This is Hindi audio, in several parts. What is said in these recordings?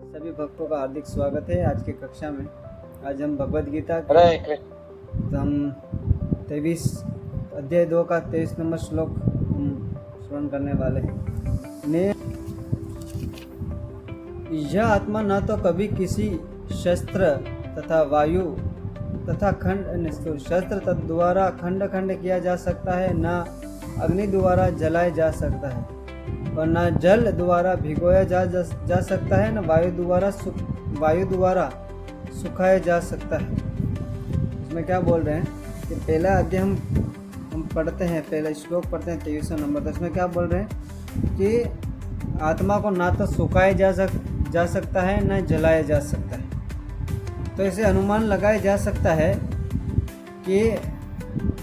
सभी भक्तों का हार्दिक स्वागत है आज की कक्षा में। आज हम भगवद गीता के हम 23 अध्याय 2 का 23 नंबर श्लोक श्रवण करने वाले हैं। ने यह आत्मा न तो कभी किसी शस्त्र तथा वायु तथा खंड शस्त्र द्वारा खंड खंड किया जा सकता है, न अग्नि द्वारा जलाया जा सकता है, और न जल द्वारा भिगोया जा सकता है, न वायु द्वारा सुखाया जा सकता है। इसमें क्या बोल रहे हैं कि पहला अध्याय हम पढ़ते हैं, पहला श्लोक पढ़ते हैं 23 नंबर। तो इसमें क्या बोल रहे हैं कि आत्मा को ना तो सुखाया जा सकता है, न जलाया जा सकता है। तो इसे अनुमान लगाया जा सकता है कि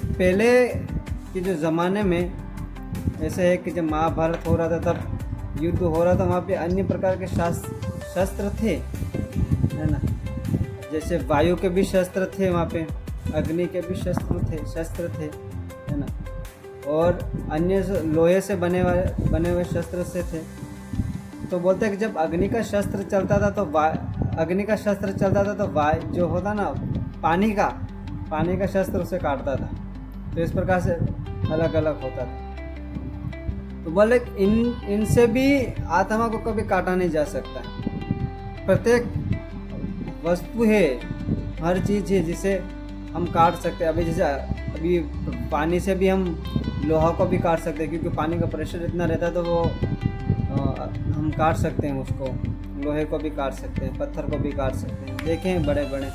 पहले के जो ज़माने में ऐसे है कि जब महाभारत हो रहा था, तब युद्ध हो रहा था, वहाँ पे अन्य प्रकार के शस्त्र थे, है ना। जैसे वायु के भी शस्त्र थे, वहाँ पे अग्नि के भी शस्त्र थे, है ना, और अन्य लोहे से बने हुए शस्त्र से थे। तो बोलते हैं कि जब अग्नि का शस्त्र चलता था तो जो होता ना पानी का शस्त्र उसे काटता था। तो इस प्रकार से अलग अलग होता था। तो बोले इनसे भी आत्मा को कभी काटा नहीं जा सकता। प्रत्येक वस्तु है, हर चीज़ है जिसे हम काट सकते हैं। अभी पानी से भी हम लोहा को भी काट सकते हैं, क्योंकि पानी का प्रेशर इतना रहता है, तो वो हम काट सकते हैं उसको। लोहे को भी काट सकते हैं, पत्थर को भी काट सकते हैं, देखे हैं बड़े बड़े।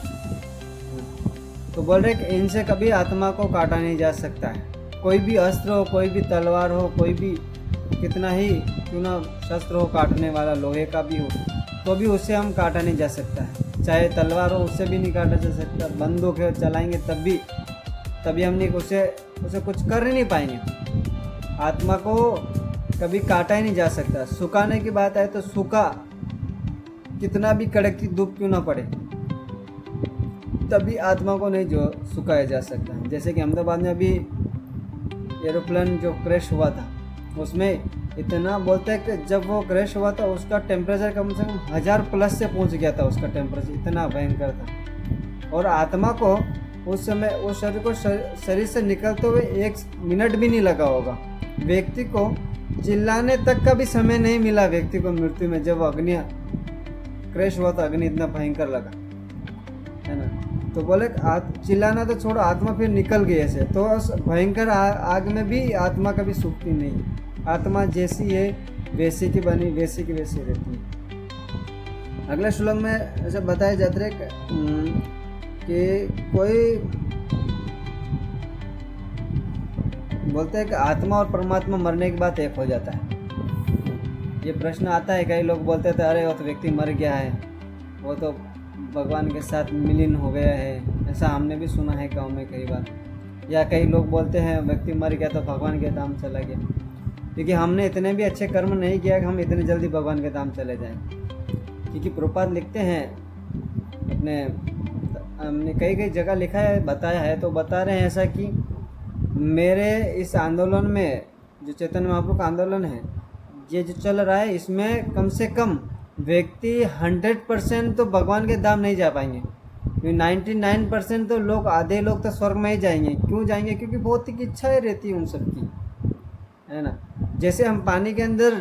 तो बोल रहे कि इनसे कभी आत्मा को काटा नहीं जा सकता है। कोई भी अस्त्र हो, कोई भी तलवार हो, कोई भी कितना ही क्यों ना शस्त्र हो काटने वाला, लोहे का भी हो, तो भी उससे हम काटा नहीं जा सकता है। चाहे तलवार हो, उससे भी नहीं काटा जा सकता। बंदूक है, चलाएंगे तभी हम नहीं उसे कुछ कर ही नहीं पाएंगे। आत्मा को कभी काटा ही नहीं जा सकता। सुखाने की बात आए तो सूखा कितना भी कड़क धूप क्यों ना पड़े, तभी आत्मा को नहीं जो सुखाया जा सकता है। जैसे कि अहमदाबाद में अभी एरोप्लेन जो क्रैश हुआ था, उसमें इतना बोलते हैं कि जब वो क्रैश हुआ था उसका टेम्परेचर कम से कम 1000 प्लस से पहुंच गया था। उसका टेम्परेचर इतना भयंकर था। और आत्मा को उस समय उस शरीर से निकलते हुए 1 मिनट भी नहीं लगा होगा। व्यक्ति को चिल्लाने तक का भी समय नहीं मिला व्यक्ति को मृत्यु में। जब अग्नि क्रैश हुआ था, अग्नि इतना भयंकर लगा, है ना। तो बोले चिल्लाना तो छोड़ो, आत्मा फिर निकल गई ऐसे। तो उस भयंकर आग में भी आत्मा कभी सूखती नहीं। आत्मा जैसी है वैसी की बनी, वैसी की वैसी रहती है। अगले श्लोक में ऐसे बताया जाता है कि कोई बोलते हैं कि आत्मा और परमात्मा मरने के बाद एक हो जाता है। ये प्रश्न आता है, कई लोग बोलते थे अरे वो तो व्यक्ति मर गया है, वो तो भगवान के साथ मिलीन हो गया है। ऐसा हमने भी सुना है गांव में कई बार। या कई लोग बोलते हैं व्यक्ति मर गया तो भगवान के धाम चला गया, क्योंकि हमने इतने भी अच्छे कर्म नहीं किया कि हम इतने जल्दी भगवान के धाम चले जाएं। क्योंकि प्रभुपाद लिखते हैं हमने कई जगह लिखा है, बताया है, तो बता रहे हैं ऐसा कि मेरे इस आंदोलन में, जो चैतन्य महाप्रभु का आंदोलन है, ये जो चल रहा है, इसमें कम से कम व्यक्ति 100% तो भगवान के धाम नहीं जा पाएंगे। 99% तो लोग, आधे लोग तो स्वर्ग में ही जाएंगे। क्यों जाएंगे? क्योंकि भौतिक इच्छाएं रहती है उन सबकी, है ना। जैसे हम पानी के अंदर,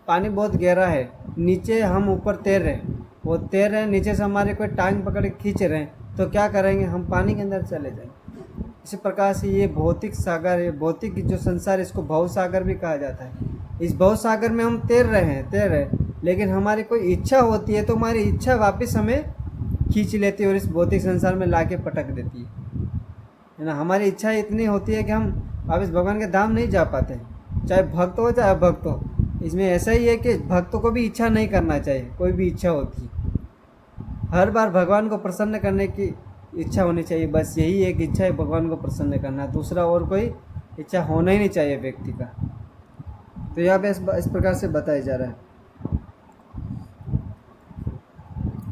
पानी बहुत गहरा है, नीचे हम ऊपर तैर रहे हैं, वो तैर रहे हैं, नीचे से हमारे कोई टांग पकड़ के खींच रहे हैं, तो क्या करेंगे? हम पानी के अंदर चले जाएंगे। इसी प्रकार से ये भौतिक सागर है, भौतिक जो संसार है, इसको भव सागर भी कहा जाता है। इस भव सागर में हम तैर रहे हैं, लेकिन हमारी कोई इच्छा होती है तो हमारी इच्छा वापस हमें खींच लेती है और इस भौतिक संसार में लाके पटक देती है ना। हमारी इच्छा इतनी होती है कि हम वापस भगवान के धाम नहीं जा पाते, चाहे भक्त हो चाहे अभक्त हो। इसमें ऐसा ही है कि भक्तों को भी इच्छा नहीं करना चाहिए, कोई भी इच्छा होती है। हर बार भगवान को प्रसन्न करने की इच्छा होनी चाहिए, बस यही एक इच्छा है, भगवान को प्रसन्न करना। दूसरा और कोई इच्छा होना ही नहीं चाहिए व्यक्ति का। तो यहाँ पे इस प्रकार से बताया जा रहा है।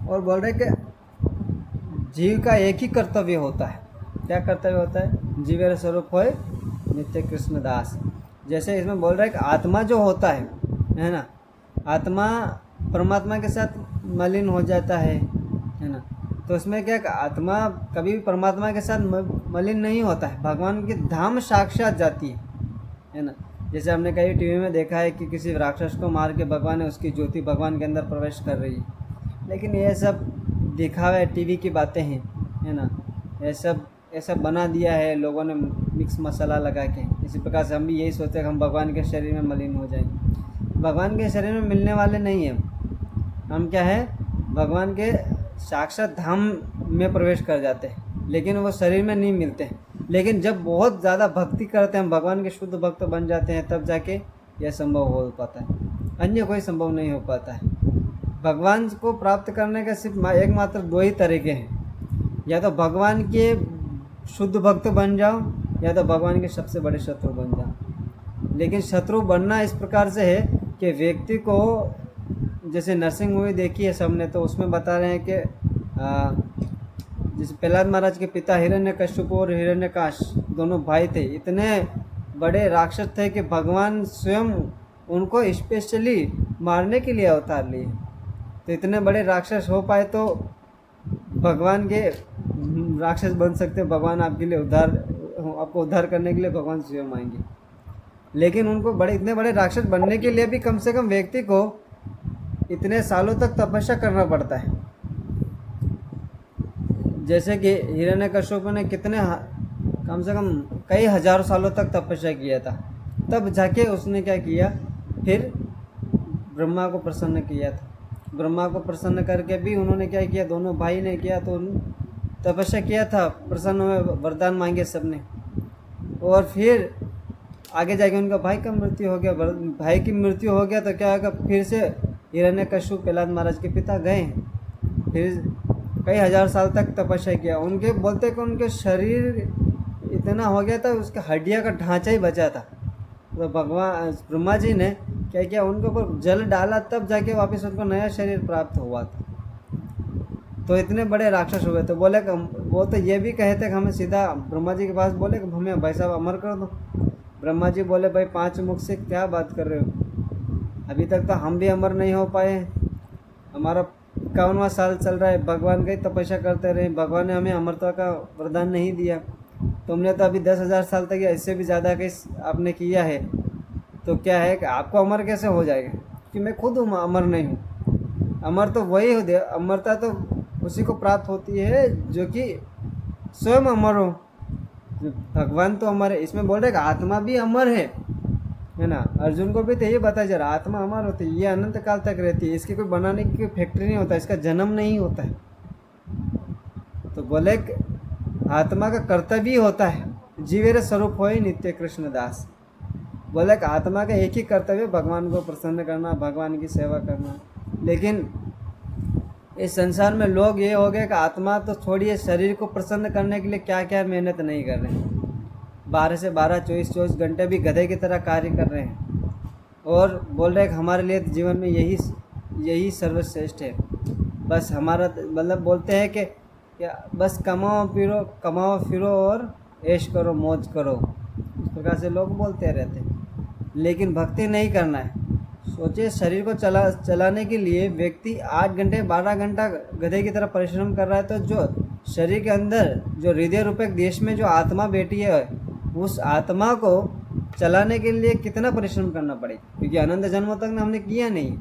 और बोल रहे कि जीव का एक ही कर्तव्य होता है। क्या कर्तव्य होता है? जीवेर स्वरूप होए नित्य कृष्ण दास। जैसे इसमें बोल रहा है कि आत्मा जो होता है ना, आत्मा परमात्मा के साथ मलिन हो जाता है ना। तो उसमें क्या कि आत्मा कभी भी परमात्मा के साथ मलिन नहीं होता है, भगवान की धाम साक्षात जाती है ना। जैसे हमने कई टीवी में देखा है कि किसी राक्षस को मार के भगवान है, उसकी ज्योति भगवान के अंदर प्रवेश कर रही है, लेकिन ये सब दिखावे टीवी की बातें हैं, है ना। ये सब ऐसा बना दिया है लोगों ने मिक्स मसाला लगा के। इसी प्रकार से हम भी यही सोचते हैं कि हम भगवान के शरीर में मलिन हो जाएंगे। भगवान के शरीर में मिलने वाले नहीं हैं हम, क्या है, भगवान के साक्षात धाम में प्रवेश कर जाते हैं, लेकिन वो शरीर में नहीं मिलते। लेकिन जब बहुत ज़्यादा भक्ति करते हैं, हम भगवान के शुद्ध भक्त बन जाते हैं, तब जाके यह संभव हो पाता है, अन्य कोई संभव नहीं हो पाता है। भगवान को प्राप्त करने का सिर्फ एकमात्र दो ही तरीके हैं, या तो भगवान के शुद्ध भक्त बन जाओ, या तो भगवान के सबसे बड़े शत्रु बन जाओ। लेकिन शत्रु बनना इस प्रकार से है कि व्यक्ति को, जैसे नरसिंह मूवी देखी है सबने, तो उसमें बता रहे हैं कि जैसे प्रहलाद महाराज के पिता हिरण्यकश्यप और हिरण्यकाश दोनों भाई थे, इतने बड़े राक्षस थे कि भगवान स्वयं उनको स्पेशली मारने के लिए अवतार लिए। तो इतने बड़े राक्षस हो पाए तो भगवान के राक्षस बन सकते, भगवान आपके लिए आपको उद्धार करने के लिए भगवान स्वयं आएंगे। लेकिन उनको इतने बड़े राक्षस बनने के लिए भी कम से कम व्यक्ति को इतने सालों तक तपस्या करना पड़ता है। जैसे कि हिरण्यकश्यप ने कितने कम से कम कई हजारों सालों तक तपस्या किया था, तब जाके उसने क्या किया, फिर ब्रह्मा को प्रसन्न किया था। ब्रह्मा को प्रसन्न करके भी उन्होंने क्या किया, दोनों भाई ने किया, तो तपस्या किया था, प्रसन्न हुए, वरदान मांगे सबने, और फिर आगे जाके उनका भाई का मृत्यु हो गया। भाई की मृत्यु हो गया तो क्या होगा, फिर से हिरण्यकश्यप प्रहलाद महाराज के पिता गए, फिर कई हजार साल तक तपस्या किया। उनके बोलते कि उनके शरीर इतना हो गया था, उसका हड्डियाँ का ढांचा ही बचा था। तो भगवान ब्रह्मा जी ने क्या किया, उनके ऊपर जल डाला, तब जाके वापस उनको नया शरीर प्राप्त हुआ था। तो इतने बड़े राक्षस हुए। तो बोले कि वो तो ये भी कहते कि हमें सीधा ब्रह्मा जी के पास बोले कि हमें भाई साहब अमर कर दो। ब्रह्मा जी बोले, भाई 5 मुख से क्या बात कर रहे हो, अभी तक तो हम भी अमर नहीं हो पाए, हमारा 51वां साल चल रहा है, भगवान की तपस्या करते रहे, भगवान ने हमें अमरता का वरदान नहीं दिया। तुमने तो अभी 10,000 साल तक या इससे भी ज़्यादा के आपने किया है, तो क्या है कि आपको अमर कैसे हो जाएगा, कि मैं खुद अमर नहीं हूँ। अमर तो वही हो दे, अमरता तो उसी को प्राप्त होती है जो कि स्वयं अमर हो। भगवान तो अमर है। इसमें बोल रहे कि आत्मा भी अमर है ना। अर्जुन को भी तो ये बताया जा रहा, आत्मा अमर होती है, ये अनंत काल तक रहती है, इसकी कोई बनाने की कोई फैक्ट्री नहीं होता, इसका जन्म नहीं होता है। तो बोले आत्मा का कर्तव्य होता है, जीवेर स्वरूप हो नित्य कृष्ण दास। बोले कि आत्मा का एक ही कर्तव्य भगवान को प्रसन्न करना, भगवान की सेवा करना। लेकिन इस संसार में लोग ये हो गए कि आत्मा तो छोड़िए, शरीर को प्रसन्न करने के लिए क्या क्या मेहनत नहीं कर रहे हैं। 12 से 12, 24 घंटे भी गधे की तरह कार्य कर रहे हैं, और बोल रहे हैं कि हमारे लिए जीवन में यही सर्वश्रेष्ठ है। बस हमारा मतलब बोलते हैं कि बस कमाओ फिरो और ऐश करो, मौज करो, इस प्रकार से लोग बोलते रहते हैं। लेकिन भक्ति नहीं करना है। सोचिए, शरीर को चलाने के लिए व्यक्ति 8 घंटे 12 घंटा गधे की तरह परिश्रम कर रहा है, तो जो शरीर के अंदर जो हृदय रूपक देश में जो आत्मा बैठी है, उस आत्मा को चलाने के लिए कितना परिश्रम करना पड़ेगा, क्योंकि अनंत जन्मों तक ना हमने किया नहीं।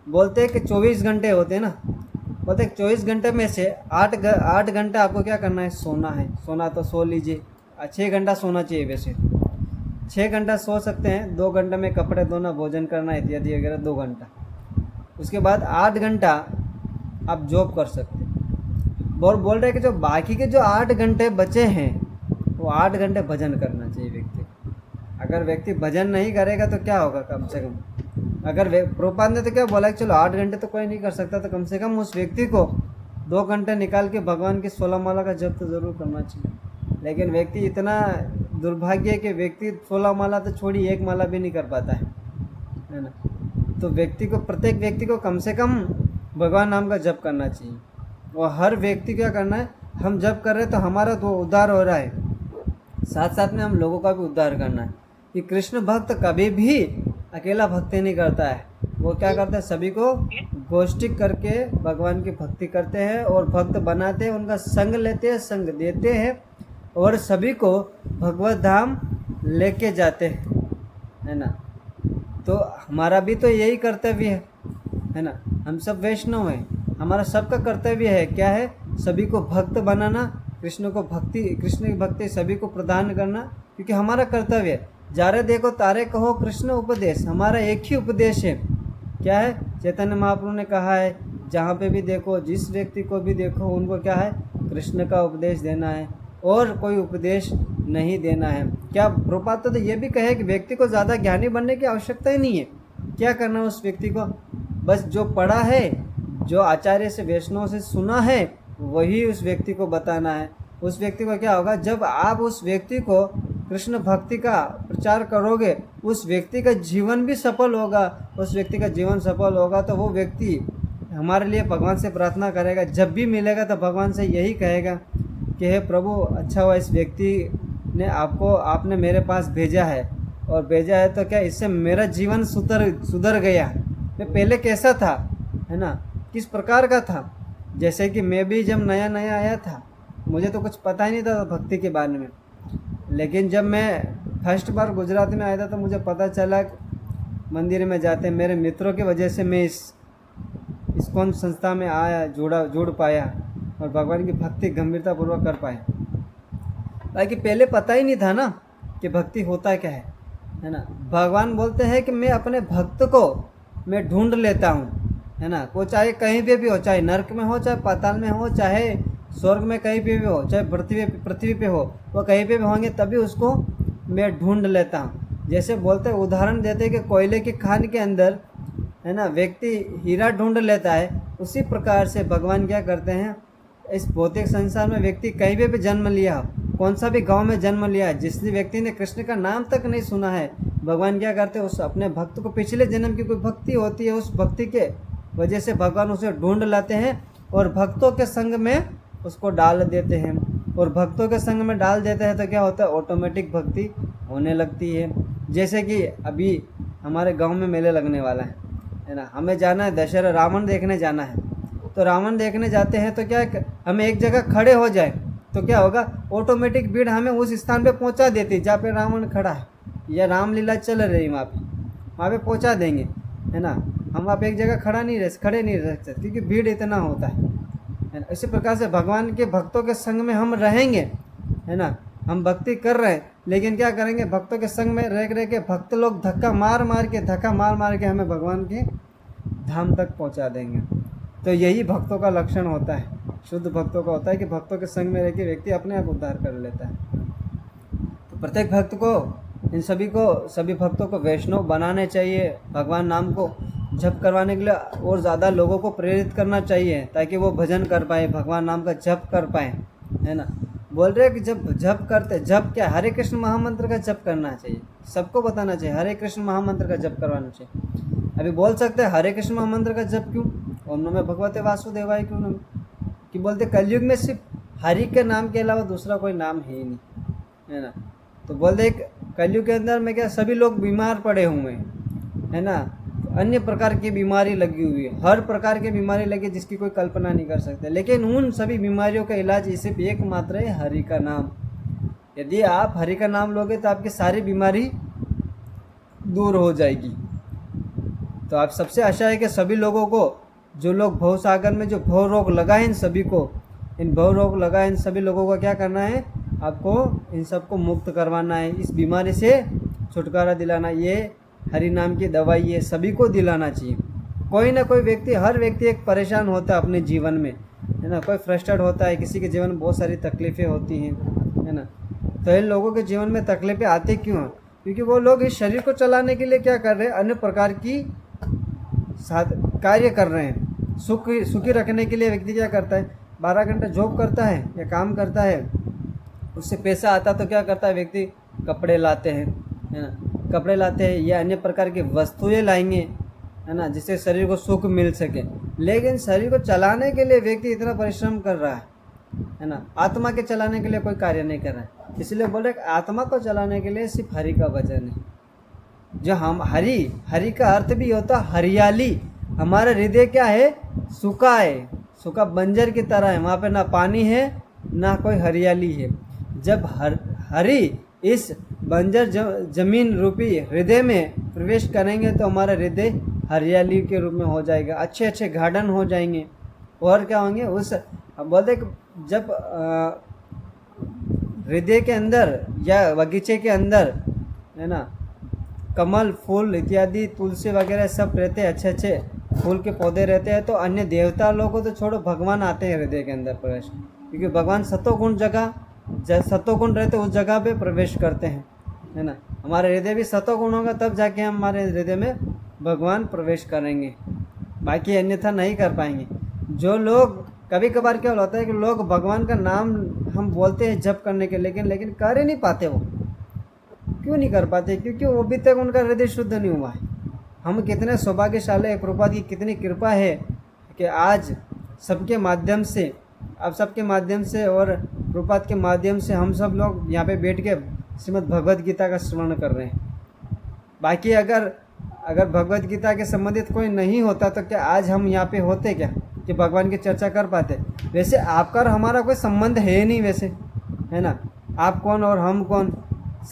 बोलते हैं कि 24 घंटे होते हैं ना, बोलते हैं 24 घंटे में से 8 घंटे आपको क्या करना है, सोना है। सोना तो सो लीजिए, 6 घंटा सोना चाहिए। वैसे 6 घंटा सो सकते हैं, 2 घंटे में कपड़े धोना, भोजन करना इत्यादि वगैरह 2 घंटा। उसके बाद 8 घंटा आप जॉब कर सकते हैं। और बोल रहे हैं कि जो बाकी के जो 8 घंटे बचे हैं, वो 8 घंटे भजन करना चाहिए व्यक्ति। अगर व्यक्ति भजन नहीं करेगा तो क्या होगा, कम से कम अगर प्रभुपाद ने तो क्या बोला कि चलो 8 घंटे तो कोई नहीं कर सकता, तो कम से कम उस व्यक्ति को 2 घंटे निकाल के भगवान की 16 माला का जप तो ज़रूर करना चाहिए। लेकिन व्यक्ति इतना दुर्भाग्य है कि व्यक्ति 16 माला तो छोड़ी 1 माला भी नहीं कर पाता है ना। तो प्रत्येक व्यक्ति को कम से कम भगवान नाम का जप करना चाहिए। और हर व्यक्ति क्या करना है, हम जप कर रहे हैं तो हमारा तो उद्धार हो रहा है, साथ साथ में हम लोगों का भी उद्धार करना है। कि कृष्ण भक्त कभी भी अकेला भक्ति नहीं करता है, वो क्या करता है, सभी को गोष्ठी करके भगवान की भक्ति करते हैं और भक्त बनाते हैं, उनका संग लेते हैं, संग देते हैं और सभी को भगवत धाम लेके जाते हैं, है ना। तो हमारा भी तो यही कर्तव्य है ना। हम सब वैष्णव हैं, हमारा सबका कर्तव्य है क्या है, सभी को भक्त बनाना, कृष्ण की भक्ति सभी को प्रदान करना, क्योंकि हमारा कर्तव्य है। जारे देखो तारे कहो कृष्ण उपदेश, हमारा एक ही उपदेश है, क्या है, चैतन्य महाप्रभु ने कहा है, जहाँ पे भी देखो, जिस व्यक्ति को भी देखो, उनको क्या है, कृष्ण का उपदेश देना है और कोई उपदेश नहीं देना है। क्या प्रभुपाद तो ये भी कहे कि व्यक्ति को ज़्यादा ज्ञानी बनने की आवश्यकता ही नहीं है। क्या करना उस व्यक्ति को, बस जो पढ़ा है, जो आचार्य से वैष्णव से सुना है, वही उस व्यक्ति को बताना है। उस व्यक्ति को क्या होगा, जब आप उस व्यक्ति को कृष्ण भक्ति का प्रचार करोगे, उस व्यक्ति का जीवन भी सफल होगा। उस व्यक्ति का जीवन सफल होगा तो वो व्यक्ति हमारे लिए भगवान से प्रार्थना करेगा, जब भी मिलेगा तो भगवान से यही कहेगा कि हे प्रभु, अच्छा हुआ इस व्यक्ति ने आपने मेरे पास भेजा है, और भेजा है तो क्या इससे मेरा जीवन सुधर गया। मैं पहले कैसा था, है ना, किस प्रकार का था। जैसे कि मैं भी जब नया नया आया था, मुझे तो कुछ पता ही नहीं था भक्ति के बारे में, लेकिन जब मैं फर्स्ट बार गुजरात में आया था तो मुझे पता चला मंदिर में जाते, मेरे मित्रों की वजह से मैं इस्कॉन संस्था में आया, जुड़ पाया और भगवान की भक्ति गंभीरतापूर्वक कर पाया। बाकी पहले पता ही नहीं था ना कि भक्ति होता क्या है ना। भगवान बोलते हैं कि मैं अपने भक्त को मैं ढूंढ लेता हूँ, है ना। वो चाहे कहीं पे भी हो, चाहे नर्क में हो, चाहे पाताल में हो, चाहे स्वर्ग में कहीं पे भी हो, चाहे पृथ्वी पे हो, वो कहीं पे भी होंगे, तभी उसको मैं ढूंढ लेता हूँ। जैसे बोलते हैं, उदाहरण देते हैं कि कोयले की खान के अंदर, है ना, व्यक्ति हीरा ढूंढ लेता है, उसी प्रकार से भगवान क्या करते हैं, इस भौतिक संसार में व्यक्ति कहीं पे भी जन्म लिया हो, कौन सा भी गांव में जन्म लिया है, जिस व्यक्ति ने कृष्ण का नाम तक नहीं सुना है, भगवान क्या करते हैं, उस अपने भक्त को, पिछले जन्म की कोई भक्ति होती है, उस भक्ति के वजह से भगवान उसे ढूंढ लाते हैं और भक्तों के संग में उसको डाल देते हैं। और भक्तों के संग में डाल देते हैं तो क्या होता है, ऑटोमेटिक भक्ति होने लगती है। जैसे कि अभी हमारे गांव में मेले लगने वाला है ना, हमें जाना है दशहरा, रावण देखने जाना है। तो रावण देखने जाते हैं तो क्या हमें एक जगह खड़े हो जाए तो क्या होगा, ऑटोमेटिक भीड़ हमें उस स्थान पे पहुंचा देती है जहाँ पे रावण खड़ा है या रामलीला चल रही है, वहाँ पे पहुंचा देंगे, है ना। हम वहाँ पे एक जगह खड़े नहीं रह सकते क्योंकि भीड़ इतना होता है ना। इसी प्रकार से भगवान के भक्तों के संग में हम रहेंगे, है ना। हम भक्ति कर रहे हैं, लेकिन क्या करेंगे, भक्तों के संग में रह के भक्त लोग धक्का मार मार के हमें भगवान के धाम तक पहुंचा देंगे। तो यही भक्तों का लक्षण होता है, शुद्ध भक्तों का होता है कि भक्तों के संग में रह के व्यक्ति अपने आप उद्धार कर लेता है। तो प्रत्येक भक्त को, सभी भक्तों को वैष्णव बनाने चाहिए, भगवान नाम को जप करवाने के लिए और ज़्यादा लोगों को प्रेरित करना चाहिए ताकि वो भजन कर पाए, भगवान नाम का जप कर पाए, है ना। बोल रहे हैं कि जब जप क्या, हरे कृष्ण महामंत्र का जप करना चाहिए, सबको बताना चाहिए, हरे कृष्ण महामंत्र का जप करवाना चाहिए। अभी बोल सकते हैं हरे कृष्ण महामंत्र का जप क्यों, ओम नमः भगवते वासुदेवाय क्यों नहीं, कि बोलते कलयुग में सिर्फ हरि के नाम के अलावा दूसरा कोई नाम है ही नहीं, है ना। तो बोलते कलयुग के अंदर में क्या सभी लोग बीमार पड़े हुए हैं, है ना, अन्य प्रकार की बीमारी लगी हुई है, हर प्रकार की बीमारी लगी जिसकी कोई कल्पना नहीं कर सकते, लेकिन उन सभी बीमारियों का इलाज सिर्फ एकमात्र है हरि का नाम। यदि आप हरि का नाम लोगे तो आपकी सारी बीमारी दूर हो जाएगी। तो आप सबसे आशा है कि सभी लोगों को, जो लोग भव सागर में जो भव रोग लगा है, इन सभी लोगों को क्या करना है, आपको इन सबको मुक्त करवाना है, इस बीमारी से छुटकारा दिलाना। ये हरि नाम की दवाई ये सभी को दिलाना चाहिए। कोई ना कोई व्यक्ति, हर व्यक्ति एक परेशान होता है अपने जीवन में, है ना, कोई फ्रस्ट्रेट होता है, किसी के जीवन में बहुत सारी तकलीफ़ें होती हैं, है ना। तो इन लोगों के जीवन में तकलीफ़ें आती क्यों हैं, क्योंकि वो लोग इस शरीर को चलाने के लिए क्या कर रहे हैं, अन्य प्रकार की कार्य कर रहे हैं। सुखी रखने के लिए व्यक्ति क्या करता है, 12 घंटे जॉब करता है या काम करता है, उससे पैसा आता तो क्या करता है व्यक्ति, कपड़े लाते हैं, है ना, कपड़े लाते हैं या अन्य प्रकार की वस्तुएं लाएंगे, है ना, जिससे शरीर को सुख मिल सके। लेकिन शरीर को चलाने के लिए व्यक्ति इतना परिश्रम कर रहा है ना, आत्मा के चलाने के लिए कोई कार्य नहीं कर रहा है। इसलिए बोल रहे आत्मा को चलाने के लिए सिर्फ हरि का भजन है। जो हम हरि का अर्थ भी होता हरियाली, हमारा हृदय क्या है, सूखा है, सूखा बंजर की तरह है, वहाँ पे ना पानी है ना कोई हरियाली है। जब हरी इस बंजर जमीन रूपी हृदय में प्रवेश करेंगे तो हमारा हृदय हरियाली के रूप में हो जाएगा, अच्छे अच्छे गार्डन हो जाएंगे। और क्या होंगे, उस हम बोलते जब हृदय के अंदर या बगीचे के अंदर है ना कमल फूल इत्यादि तुलसी वगैरह सब रहते हैं, अच्छे अच्छे फूल के पौधे रहते हैं, तो अन्य देवता लोगों को तो छोड़ो, भगवान आते हैं हृदय के अंदर प्रवेश, क्योंकि भगवान सतोगुण सतोगुण रहते उस जगह पे प्रवेश करते हैं, है ना। हमारे हृदय भी सतोगुण होगा तब जाके हमारे हृदय में भगवान प्रवेश करेंगे, बाकी अन्यथा नहीं कर पाएंगे। जो लोग कभी कभार क्या होता है कि लोग भगवान का नाम हम बोलते हैं जप करने के, लेकिन कर ही नहीं पाते। वो क्यों नहीं कर पाते? क्योंकि वो अभी तक उनका हृदय शुद्ध नहीं हुआ है। हम कितने सौभाग्यशाली है, प्रभुपाद की कितनी कृपा है कि आज सबके माध्यम से, अब सबके माध्यम से और प्रभुपाद के माध्यम से हम सब लोग यहाँ पे बैठ के श्रीमद् भगवद गीता का श्रवण कर रहे हैं। बाकी अगर भगवद गीता के संबंधित कोई नहीं होता तो क्या आज हम यहाँ पे होते क्या कि भगवान की चर्चा कर पाते? वैसे आपका और हमारा कोई संबंध है नहीं वैसे, है ना। आप कौन और हम कौन,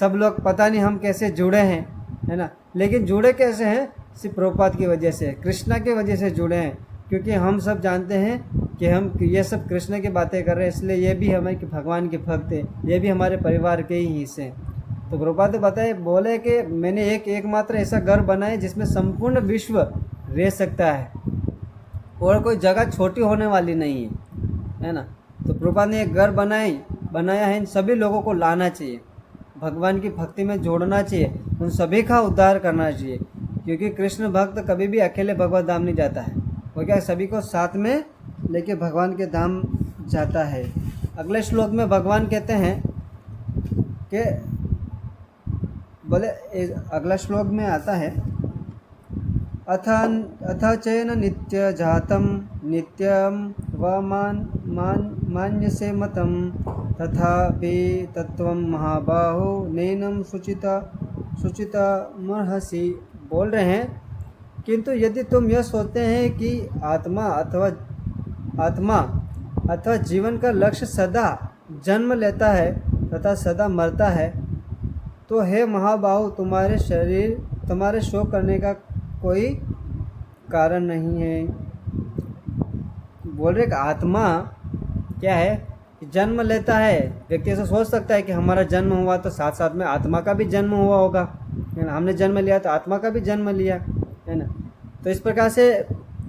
सब लोग पता नहीं हम कैसे जुड़े हैं, है ना। लेकिन जुड़े कैसे हैं? सिर्फ प्रभुपाद की वजह से, कृष्णा की वजह से जुड़े हैं, क्योंकि हम सब जानते हैं कि हम ये सब कृष्ण की बातें कर रहे हैं, इसलिए ये भी हमें भगवान के भक्त हैं, ये भी हमारे परिवार के ही हिस्से हैं। तो प्रभुपाद बताए, बोले कि मैंने एकमात्र ऐसा घर बनाया जिसमें संपूर्ण विश्व रह सकता है और कोई जगह छोटी होने वाली नहीं है ना। तो प्रभुपाद ने एक घर बनाया है, इन सभी लोगों को लाना चाहिए, भगवान की भक्ति में जोड़ना चाहिए, उन सभी का उद्धार करना चाहिए, क्योंकि कृष्ण भक्त कभी भी अकेले भगवत धाम नहीं जाता है, वो क्या सभी को साथ में लेके भगवान के धाम जाता है। अगले श्लोक में भगवान कहते हैं कि बोले, अगला श्लोक में आता है, अथ चैन नित्य जातम नित्यम व मान्यसे मतम तथापि तत्वं महाबाहो नैनम शुचिता मर्हसि। बोल रहे हैं, किंतु यदि तुम यह सोचते हैं कि आत्मा अथवा जीवन का लक्ष्य सदा जन्म लेता है तथा सदा मरता है, तो हे महाबाहु, तुम्हारे शोक करने का कोई कारण नहीं है। बोल रहे कि आत्मा क्या है, जन्म लेता है। व्यक्ति ऐसा सोच सकता है कि हमारा जन्म हुआ तो साथ साथ में आत्मा का भी जन्म हुआ होगा, है ना। हमने जन्म लिया तो आत्मा का भी जन्म लिया, है ना। तो इस प्रकार से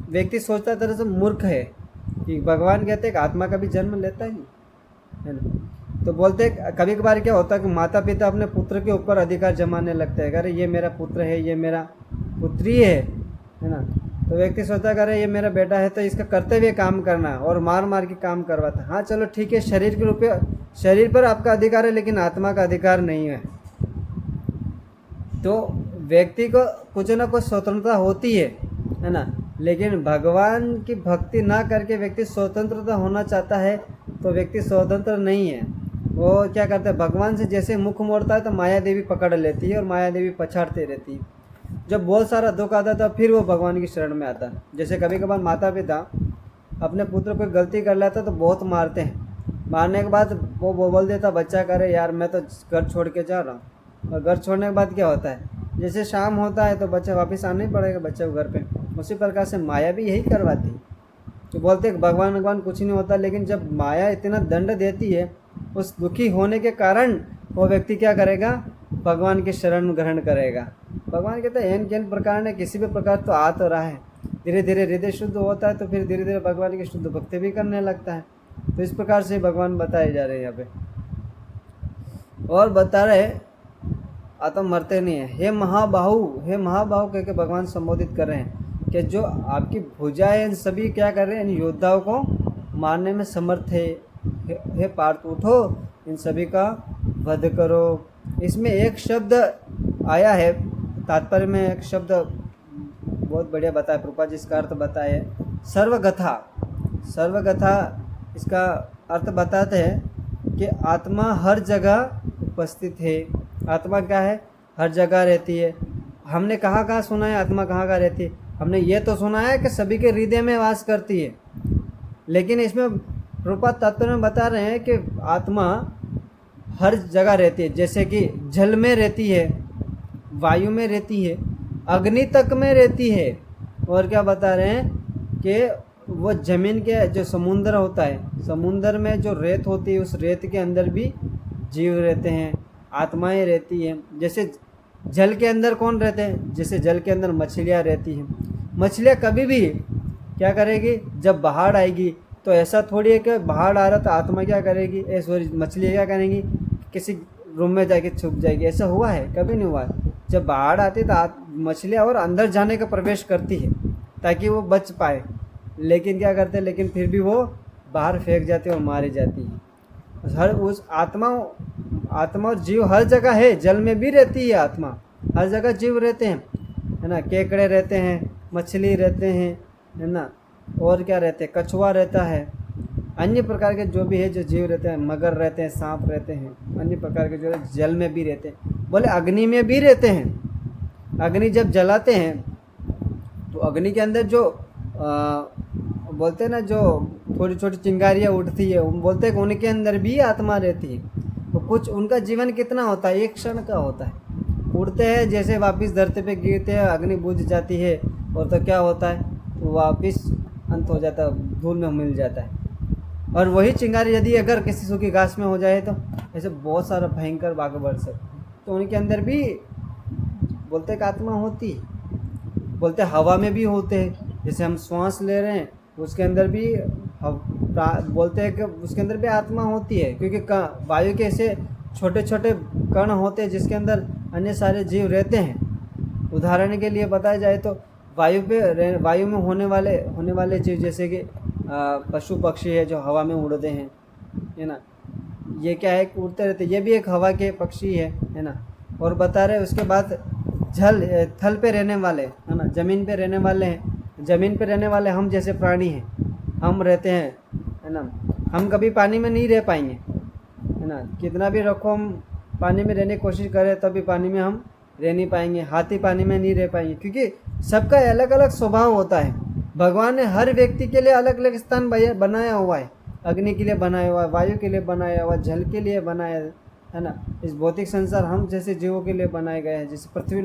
व्यक्ति सोचता तरह से मूर्ख है कि भगवान कहते हैं कि आत्मा का भी जन्म लेता ही, है ना। तो बोलते कभी कभार क्या होता है कि माता पिता अपने पुत्र के ऊपर अधिकार जमाने लगते हैं, अरे ये मेरा पुत्र है, ये मेरा पुत्री है ना। तो व्यक्ति सोचता है अरे ये मेरा बेटा है तो इसका करते हुए काम करना और मार के काम करवाता। हाँ चलो ठीक है, शरीर पर आपका अधिकार है, लेकिन आत्मा का अधिकार नहीं है। तो व्यक्ति को कुछ ना कुछ स्वतंत्रता होती है ना। लेकिन भगवान की भक्ति ना करके व्यक्ति स्वतंत्रता होना चाहता है तो व्यक्ति स्वतंत्र नहीं है। वो क्या करता है, भगवान से जैसे मुख मोड़ता है तो माया देवी पकड़ लेती है और माया देवी पछाड़ती रहती है। जब बहुत सारा दुख आता था फिर वो भगवान की शरण में आता है। जैसे कभी कभार माता पिता अपने पुत्र को गलती कर लेता तो बहुत मारते हैं, मारने के बाद वो बोल देता बच्चा करे यार मैं तो घर छोड़ के जा रहा हूँ, और घर छोड़ने के बाद क्या होता है, जैसे शाम होता है तो बच्चा वापस आना ही पड़ेगा बच्चे को घर पे। उसी प्रकार से माया भी यही करवाती है। तो बोलते हैं भगवान कुछ नहीं होता, लेकिन जब माया इतना दंड देती है, उस दुखी होने के कारण वो व्यक्ति क्या करेगा, भगवान की शरण ग्रहण करेगा। भगवान कहते हैं एन प्रकार ने किसी भी प्रकार तो आ तो रहा है, धीरे धीरे हृदय शुद्ध होता है तो फिर धीरे धीरे भगवान की शुद्ध भक्ति भी करने लगता है। तो इस प्रकार से भगवान बताए जा रहे हैं यहाँ पे, और बता रहे आत्मा मरते नहीं है। हे महाबाहु कह के भगवान संबोधित कर रहे हैं कि जो आपकी भुजाएं इन सभी क्या कर रहे हैं, इन योद्धाओं को मारने में समर्थ है। हे पार्थ उठो, इन सभी का वध करो। इसमें एक शब्द आया है, तात्पर्य में एक शब्द बहुत बढ़िया बताया प्रभुपाद जी, इसका अर्थ बताए सर्वगथा। इसका अर्थ बताते हैं कि आत्मा हर जगह उपस्थित है। आत्मा क्या है, हर जगह रहती है। हमने कहाँ सुना है आत्मा कहाँ रहती है, हमने ये तो सुना है कि सभी के हृदय में वास करती है, लेकिन इसमें प्रभुपाद तात्पर्य में बता रहे हैं कि आत्मा हर जगह रहती है, जैसे कि जल में रहती है, वायु में रहती है, अग्नि तक में रहती है। और क्या बता रहे हैं कि वो जमीन के जो समुंदर होता है, समुंदर में जो रेत होती है, उस रेत के अंदर भी जीव रहते हैं, आत्माएं रहती हैं। जैसे जल के अंदर कौन रहते हैं? जैसे जल के अंदर मछलियाँ रहती हैं। मछलियाँ कभी भी क्या करेगी? जब बाढ़ आएगी तो ऐसा थोड़ी है कि बाढ़ आ रहा तो आत्मा क्या करेगी, सॉरी मछलियाँ क्या करेंगी, किसी रूम में जाके छुप जाएगी। ऐसा हुआ है? कभी नहीं हुआ है। जब बाढ़ आती तो मछलियाँ और अंदर जाने का प्रवेश करती है ताकि वो बच पाए, लेकिन क्या करते हैं, लेकिन फिर भी वो बाहर फेंक जाती है और मारी जाती है। हर उस आत्मा और जीव हर जगह है, जल में भी रहती है आत्मा, हर जगह जीव रहते हैं, है ना। केकड़े रहते हैं, मछली रहते हैं, है ना, और क्या रहते हैं, कछुआ रहता है, अन्य प्रकार के जो भी है जो जीव रहते हैं, मगर रहते हैं, सांप रहते हैं, अन्य प्रकार के जो है जल में भी रहते हैं। बोले अग्नि में भी रहते हैं। अग्नि जब जलाते हैं तो अग्नि के अंदर जो बोलते हैं ना, जो छोटी छोटी चिंगारियाँ उठती है, बोलते हैं कि उनके अंदर भी आत्मा रहती है। तो कुछ उनका जीवन कितना होता है? एक क्षण का होता है। उड़ते हैं, जैसे वापस धरती पे गिरते हैं, अग्नि बुझ जाती है, और तो क्या होता है, तो वापस अंत हो जाता है, धूल में मिल जाता है। और वही चिंगारी यदि अगर किसी सूखी घास में हो जाए तो ऐसे बहुत सारा भयंकर बाघ बढ़ सकते हैं। तो उनके अंदर भी बोलते हैं कि आत्मा होती है। बोलते हैं हवा में भी होते हैं, जैसे हम श्वास ले रहे हैं उसके अंदर भी बोलते हैं कि उसके अंदर भी आत्मा होती है, क्योंकि वायु के ऐसे छोटे छोटे कण होते हैं जिसके अंदर अन्य सारे जीव रहते हैं। उदाहरण के लिए बताया जाए तो वायु में होने वाले जीव, जैसे कि पशु पक्षी है जो हवा में उड़ते हैं, है ना, ये क्या है, उड़ते रहते, ये भी एक हवा के पक्षी है ना। और बता रहे उसके बाद थल पे रहने वाले, है ना, ज़मीन पे रहने वाले हैं। ज़मीन पे रहने वाले हम जैसे प्राणी हैं, हम रहते हैं, है ना। हम कभी पानी में नहीं रह पाएंगे, है ना, कितना भी रखो हम पानी में रहने की कोशिश करें तभी पानी में हम रह नहीं पाएंगे। हाथी पानी में नहीं रह पाएंगे, क्योंकि सबका अलग अलग स्वभाव होता है। भगवान ने हर व्यक्ति के लिए अलग अलग स्थान बनाया हुआ है। अग्नि के लिए बनाया हुआ है, वायु के लिए बनाया हुआ, जल के लिए बनाया है ना। इस भौतिक संसार हम जैसे जीवों के लिए बनाए गए हैं, जैसे पृथ्वी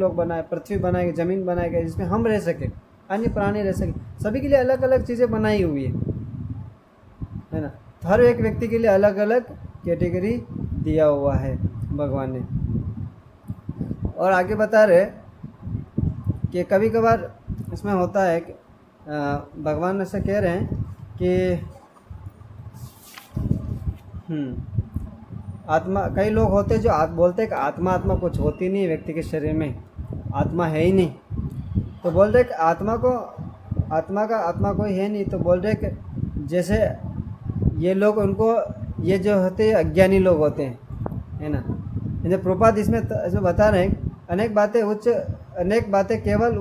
बनाए गए, जमीन बनाए गए जिसमें हम रह सके, अन्य प्राणी रह सके, सभी के लिए अलग अलग चीज़ें बनाई हुई है ना। तो हर एक व्यक्ति के लिए अलग अलग कैटेगरी दिया हुआ है भगवान ने। और आगे बता रहे कि कभी कभार इसमें होता है कि भगवान ऐसा कह रहे हैं कि आत्मा, कई लोग होते हैं जो बोलते हैं कि आत्मा कुछ होती नहीं, व्यक्ति के शरीर में आत्मा है ही नहीं। तो बोल रहे कि आत्मा कोई है नहीं। तो बोल रहे कि जैसे ये लोग, उनको ये जो होते हैं अज्ञानी लोग होते हैं, है ना। जैसे प्रभुपाद इसमें बता रहे हैं अनेक बातें केवल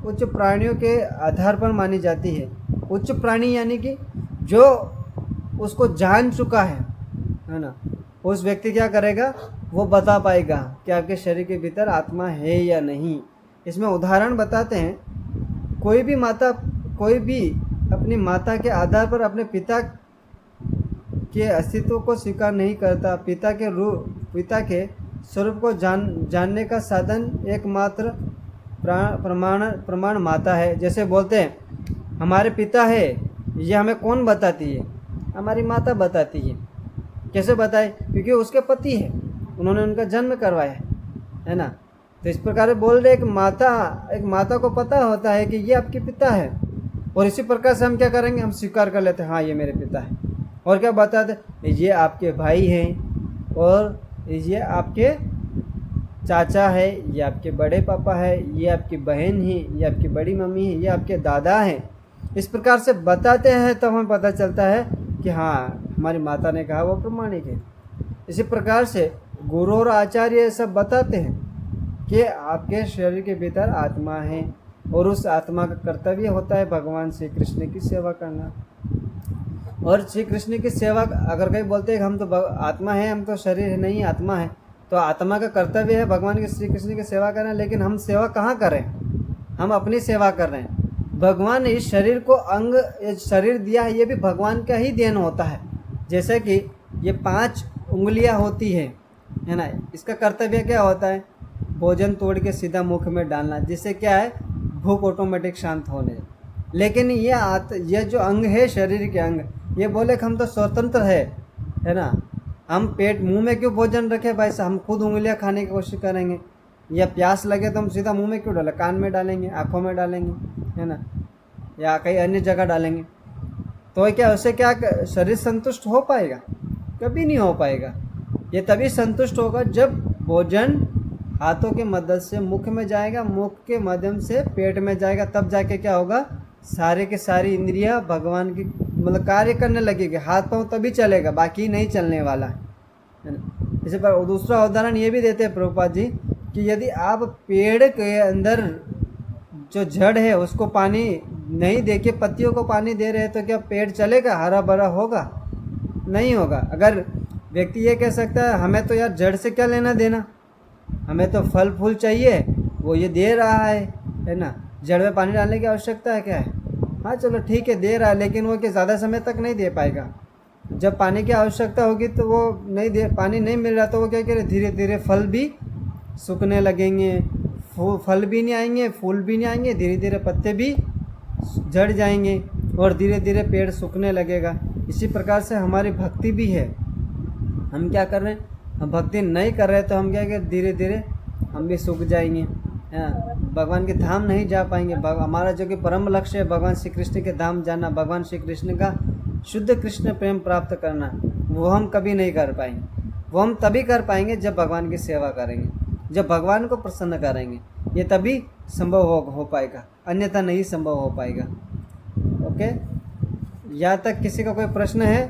उच्च प्राणियों के आधार पर मानी जाती है। उच्च प्राणी यानी कि जो उसको जान चुका है ना, उस व्यक्ति क्या करेगा, वो बता पाएगा कि आपके शरीर के भीतर आत्मा है या नहीं। इसमें उदाहरण बताते हैं, कोई भी अपनी माता के आधार पर अपने पिता के अस्तित्व को स्वीकार नहीं करता। पिता के स्वरूप को जानने का साधन एकमात्र प्रमाण माता है। जैसे बोलते हैं हमारे पिता है, ये हमें कौन बताती है? हमारी माता बताती है। कैसे बताए? क्योंकि उसके पति है, उन्होंने उनका जन्म करवाया है ना। तो इस प्रकार बोल रहे एक माता को पता होता है कि ये आपके पिता है, और इसी प्रकार से हम क्या करेंगे, हम स्वीकार कर लेते हैं, हाँ ये मेरे पिता है। और क्या बताते, ये आपके भाई हैं, और ये आपके चाचा है, ये आपके बड़े पापा है, ये आपकी बहन है, ये आपकी बड़ी मम्मी है, ये आपके दादा हैं। इस प्रकार से बताते हैं तो हमें पता चलता है कि हाँ हमारी माता ने कहा वो प्रमाणिक है। इसी प्रकार से गुरु और आचार्य सब बताते हैं कि आपके शरीर के भीतर आत्मा है, और उस आत्मा का कर्तव्य होता है भगवान श्री कृष्ण की सेवा करना। और श्री कृष्ण की सेवा, अगर कहीं बोलते हैं कि हम तो आत्मा है, हम तो शरीर नहीं आत्मा है, तो आत्मा का कर्तव्य है भगवान के श्री कृष्ण की सेवा करना। लेकिन हम सेवा कहाँ करें? हम अपनी सेवा कर रहे हैं। भगवान ने इस शरीर को अंग, ये शरीर दिया है, ये भी भगवान का ही देन होता है। जैसे कि ये 5 उंगलियां होती है ना, इसका कर्तव्य क्या होता है? भोजन तोड़ के सीधा मुख में डालना, जिससे क्या है, भूख ऑटोमेटिक शांत होने। लेकिन ये जो अंग है, शरीर के अंग, ये बोले कि हम तो स्वतंत्र है ना, हम पेट मुंह में क्यों भोजन रखे भाई साहब, हम खुद उंगलियां खाने की कोशिश करेंगे, या प्यास लगे तो हम सीधा मुंह में क्यों डालें, कान में डालेंगे, आँखों में डालेंगे, है ना, या कहीं अन्य जगह डालेंगे। तो क्या उससे क्या शरीर संतुष्ट हो पाएगा? कभी नहीं हो पाएगा। ये तभी संतुष्ट होगा जब भोजन हाथों के मदद से मुख में जाएगा, मुख के माध्यम से पेट में जाएगा, तब जाके क्या होगा, सारे के सारी इंद्रियां भगवान की मतलब कार्य करने लगेगी। हाथ पाँव तभी चलेगा, बाकी नहीं चलने वाला है ना। इसी पर दूसरा उदाहरण ये भी देते हैं प्रभुपाद जी कि यदि आप पेड़ के अंदर जो जड़ है उसको पानी नहीं दे के पत्तियों को पानी दे रहे हैं, तो क्या पेड़ चलेगा, हरा भरा होगा? नहीं होगा। अगर व्यक्ति ये कह सकता है हमें तो यार जड़ से क्या लेना देना, हमें तो फल फूल चाहिए, वो ये दे रहा है ना, जड़ में पानी डालने की आवश्यकता है क्या है? हाँ चलो ठीक है, दे रहा है, लेकिन वो कि ज़्यादा समय तक नहीं दे पाएगा। जब पानी की आवश्यकता होगी तो वो नहीं दे, पानी नहीं मिल रहा तो वो क्या करे, धीरे धीरे फल भी सूखने लगेंगे, फल भी नहीं आएंगे, फूल भी नहीं आएंगे, धीरे धीरे पत्ते भी झड़ जाएंगे और धीरे धीरे पेड़ सूखने लगेगा। इसी प्रकार से हमारी भक्ति भी है। हम क्या कर रहे हैं, हम भक्ति नहीं कर रहे तो हम क्या करें, धीरे धीरे हम भी सूख जाएंगे, भगवान के धाम नहीं जा पाएंगे। हमारा जो कि परम लक्ष्य है भगवान श्री कृष्ण के धाम जाना, भगवान श्री कृष्ण का शुद्ध कृष्ण प्रेम प्राप्त करना, वो हम कभी नहीं कर पाएंगे। वो हम तभी कर पाएंगे जब भगवान की सेवा करेंगे, जब भगवान को प्रसन्न करेंगे, ये तभी संभव हो पाएगा, अन्यथा नहीं संभव हो पाएगा। ओके, यहाँ तक किसी का कोई प्रश्न है?